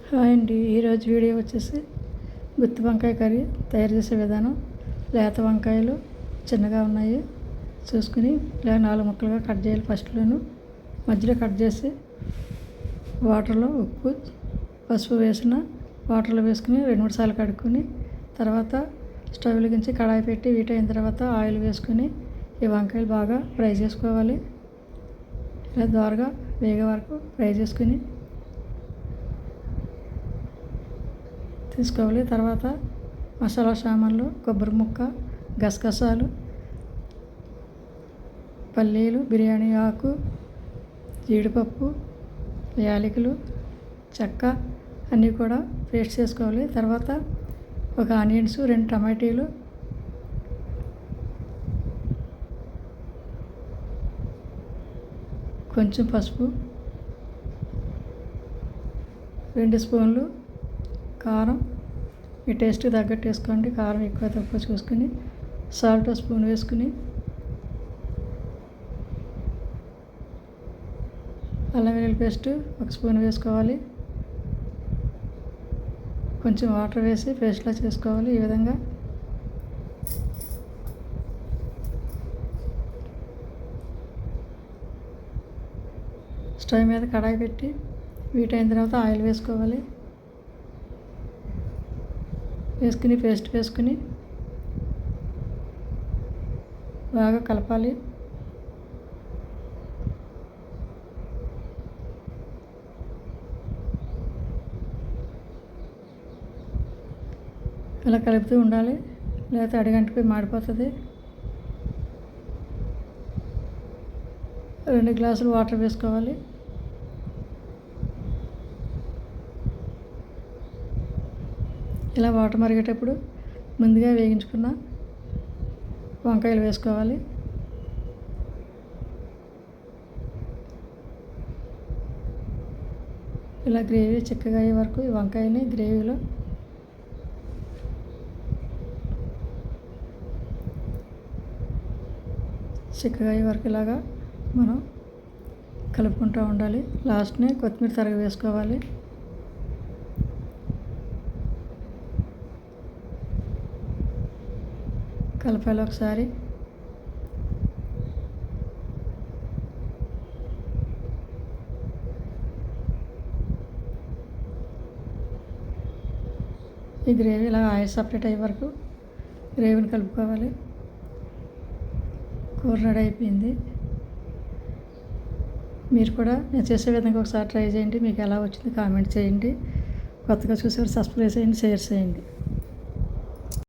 Hi అండి. ఈరోజు video వచ్చేసి గుత్తి వంకాయ కర్రీ తయారు చేసే విధానం. లేత వంకాయలు చిన్నగా ఉన్నాయి చూసుకుని ఇలా 4 ముక్కలుగా కట్ చేయాలి. ఫస్ట్లోను మధ్యలో కట్ చేసి వాటర్లో ఉప్పు పసుపు వేసిన వాటర్లో వేసుకుని 2-3 సార్లు కడుక్కొని తర్వాత స్టవ్ వెలిగించి కడాయి పెట్టి హీట్ అయిన తర్వాత ఆయిల్ వేసుకుని ఈ వంకాయలు బాగా ఫ్రై చేసుకోవాలి. ఇలా దోరగా వేగే వరకు ఫ్రై చేసుకుని తీసుకోవాలి. తర్వాత మసాలా సామాన్లు కొబ్బరి ముక్క, గసగసాలు, పల్లీలు, బిర్యానీ ఆకు, జీడిపప్పు, యాలకులు, చెక్క అన్నీ కూడా పేస్ట్ చేసుకోవాలి. తర్వాత ఒక ఆనియన్స్, 2 టమాటీలు, కొంచెం పసుపు, 2 స్పూన్లు కారం, మీ టేస్ట్కి తగ్గట్టు వేసుకోండి. కారం ఎక్కువ తక్కువ చూసుకుని సాల్ట్ స్పూన్ వేసుకుని అల్లం వెల్లుల్లి పేస్ట్ 1 స్పూన్ వేసుకోవాలి. కొంచెం వాటర్ వేసి పేస్ట్లా చేసుకోవాలి. ఈ విధంగా స్టవ్ మీద కడాయి పెట్టి హీట్ అయిన తర్వాత ఆయిల్ వేసుకోవాలి. వేసుకుని పేస్ట్ వేసుకుని బాగా కలపాలి. ఇలా కలుపుతూ ఉండాలి, లేకపోతే అడిగంటిపోయి మాడిపోతుంది. 2 గ్లాసులు వాటర్ వేసుకోవాలి. ఇలా వాటర్ మరిగేటప్పుడు ముందుగా వేగించుకున్న వంకాయలు వేసుకోవాలి. ఇలా గ్రేవీ చిక్కగా అయ్యే వరకు ఈ వంకాయని గ్రేవీలో చిక్కగా అయ్యే వరకు ఇలాగా మనం కలుపుకుంటూ ఉండాలి. లాస్ట్ని కొత్తిమీర తరిగి వేసుకోవాలి. కలపాలి ఒకసారి. ఈ గ్రేవీ ఇలా ఆయిల్ సపరేట్ అయ్యే వరకు గ్రేవీని కలుపుకోవాలి. కూర రెడీ అయిపోయింది. మీరు కూడా నేను చేసే విధంగా ఒకసారి ట్రై చేయండి. మీకు ఎలా వచ్చింది కామెంట్ చేయండి. కొత్తగా చూసేవారు సబ్స్క్రైబ్ చేయండి, షేర్ చేయండి.